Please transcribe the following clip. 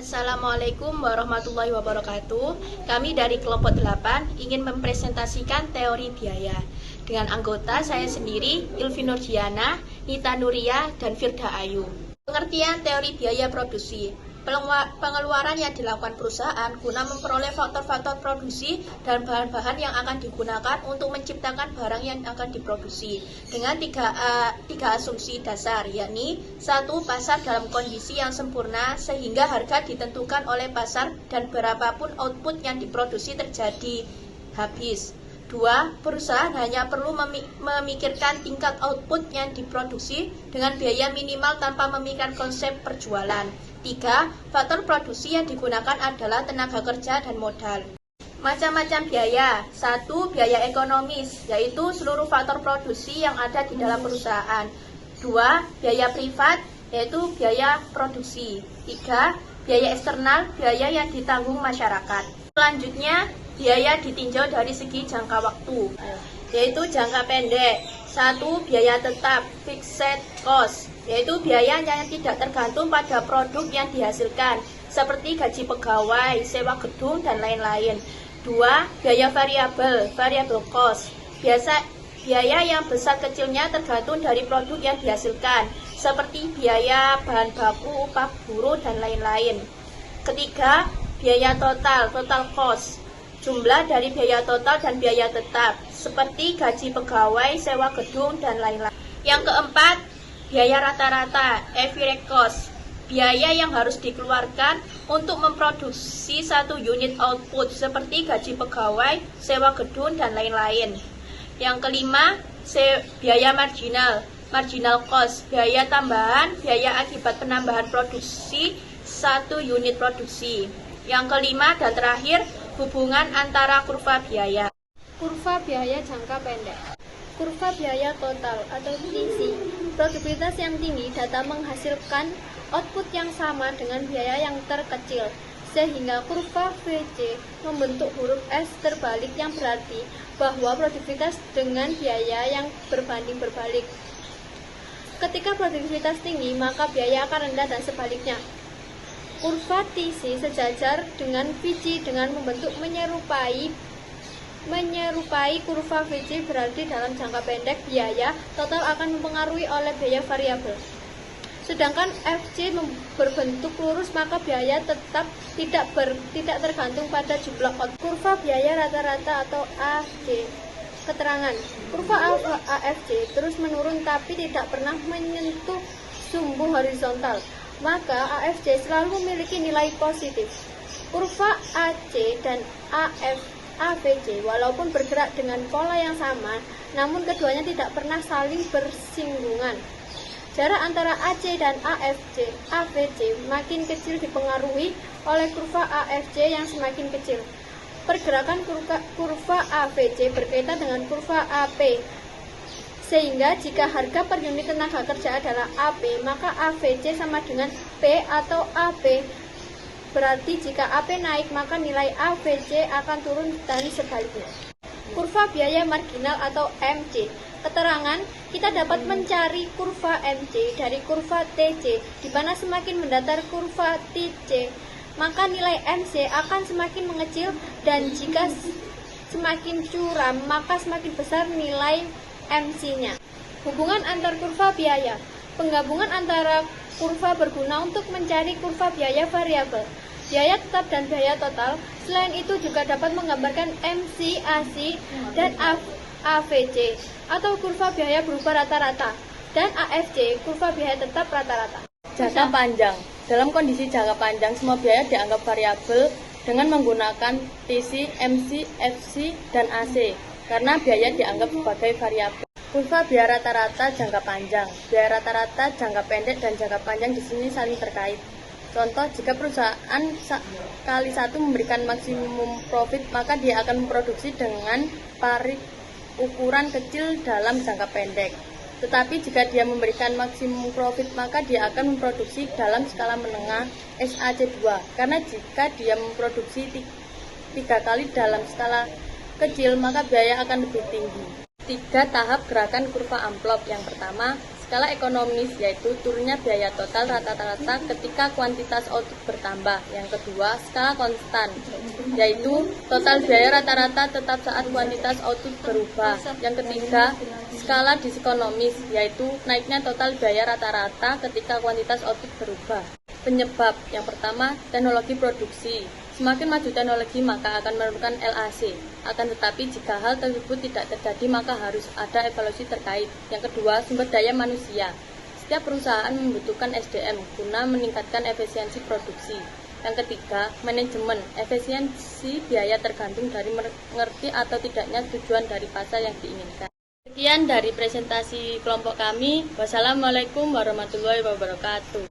Assalamualaikum warahmatullahi wabarakatuh. Kami dari kelompok 8 ingin mempresentasikan teori biaya. Dengan anggota saya sendiri, Ilvi Nurjiana, Nita Nuria, dan Firda Ayu. Pengertian teori biaya produksi. Pengeluaran yang dilakukan perusahaan guna memperoleh faktor-faktor produksi dan bahan-bahan yang akan digunakan untuk menciptakan barang yang akan diproduksi dengan tiga asumsi dasar, yakni 1. Pasar dalam kondisi yang sempurna sehingga harga ditentukan oleh pasar dan berapapun output yang diproduksi terjadi habis. 2. Perusahaan hanya perlu memikirkan tingkat output yang diproduksi dengan biaya minimal tanpa memikirkan konsep perjualan. 3. Faktor produksi yang digunakan adalah tenaga kerja dan modal. Macam-macam biaya. 1. Biaya ekonomis, yaitu seluruh faktor produksi yang ada di dalam perusahaan. 2. Biaya privat, yaitu biaya produksi. 3. Biaya eksternal, biaya yang ditanggung masyarakat. Selanjutnya, biaya ditinjau dari segi jangka waktu, yaitu jangka pendek. 1. Biaya tetap, fixed cost, yaitu biaya yang tidak tergantung pada produk yang dihasilkan, seperti gaji pegawai, sewa gedung, dan lain-lain. 2. Biaya variabel, variable cost, biaya yang besar kecilnya tergantung dari produk yang dihasilkan, seperti biaya bahan baku, upah buruh, dan lain-lain. Ketiga, biaya total, total cost, jumlah dari biaya total dan biaya tetap, seperti gaji pegawai, sewa gedung, dan lain-lain. Yang keempat, biaya rata-rata, average cost, biaya yang harus dikeluarkan untuk memproduksi satu unit output, seperti gaji pegawai, sewa gedung, dan lain-lain. Yang kelima, biaya marginal, marginal cost, biaya tambahan, biaya akibat penambahan produksi satu unit produksi. Yang kelima dan terakhir, hubungan antara kurva biaya. Kurva biaya jangka pendek. Kurva biaya total atau TC. Produktivitas yang tinggi dapat menghasilkan output yang sama dengan biaya yang terkecil, sehingga kurva VC membentuk huruf S terbalik yang berarti bahwa produktivitas dengan biaya yang berbanding berbalik. Ketika produktivitas tinggi, maka biaya akan rendah dan sebaliknya. Kurva TC sejajar dengan VC dengan membentuk menyerupai kurva VC, berarti dalam jangka pendek biaya total akan mempengaruhi oleh biaya variabel. Sedangkan FC berbentuk lurus, maka biaya tetap tidak tergantung pada jumlah output. Kurva biaya rata-rata atau AFC. Keterangan, kurva AFC terus menurun tapi tidak pernah menyentuh sumbu horizontal, maka AFC selalu memiliki nilai positif. Kurva AC dan AVC walaupun bergerak dengan pola yang sama, namun keduanya tidak pernah saling bersinggungan. Jarak antara AC dan AVC makin kecil dipengaruhi oleh kurva AFC yang semakin kecil. Pergerakan kurva AVC berkaitan dengan kurva AP, sehingga jika harga per unit tenaga kerja adalah AP, maka AVC sama dengan P atau AP. Berarti jika AP naik, maka nilai AVC akan turun dan sebaliknya. Kurva biaya marginal atau MC. Keterangan, kita dapat mencari kurva MC dari kurva TC, di mana semakin mendatar kurva TC, maka nilai MC akan semakin mengecil, dan jika semakin curam, maka semakin besar nilai MC-nya. Hubungan antar kurva biaya. Penggabungan antara kurva berguna untuk mencari kurva biaya variabel, biaya tetap, dan biaya total. Selain itu juga dapat menggambarkan MC, AC, dan AVC atau kurva biaya berubah rata-rata, dan AFC, kurva biaya tetap rata-rata. Jangka panjang. Dalam kondisi jangka panjang, semua biaya dianggap variabel dengan menggunakan TC, MC, FC, dan AC karena biaya dianggap sebagai variabel. Kurva biaya rata-rata jangka panjang. Biaya rata-rata jangka pendek dan jangka panjang di sini saling terkait. Contoh, jika perusahaan kali satu memberikan maksimum profit, maka dia akan memproduksi dengan parit ukuran kecil dalam jangka pendek. Tetapi jika dia memberikan maksimum profit, maka dia akan memproduksi dalam skala menengah SAC2. Karena jika dia memproduksi 3 kali dalam skala kecil, maka biaya akan lebih tinggi. 3 tahap gerakan kurva amplop. Yang pertama, Skala ekonomis yaitu turunnya biaya total rata-rata ketika kuantitas output bertambah. Yang kedua, skala konstan yaitu total biaya rata-rata tetap saat kuantitas output berubah. Yang ketiga, skala diskonomis yaitu naiknya total biaya rata-rata ketika kuantitas output berubah. Penyebab yang pertama, teknologi produksi. Semakin maju teknologi maka akan memerlukan LAC. Akan tetapi jika hal tersebut tidak terjadi maka harus ada evaluasi terkait. Yang kedua, sumber daya manusia. Setiap perusahaan membutuhkan SDM guna meningkatkan efisiensi produksi. Yang ketiga, manajemen. Efisiensi biaya tergantung dari mengerti atau tidaknya tujuan dari pasar yang diinginkan. Sekian dari presentasi kelompok kami. Wassalamualaikum warahmatullahi wabarakatuh.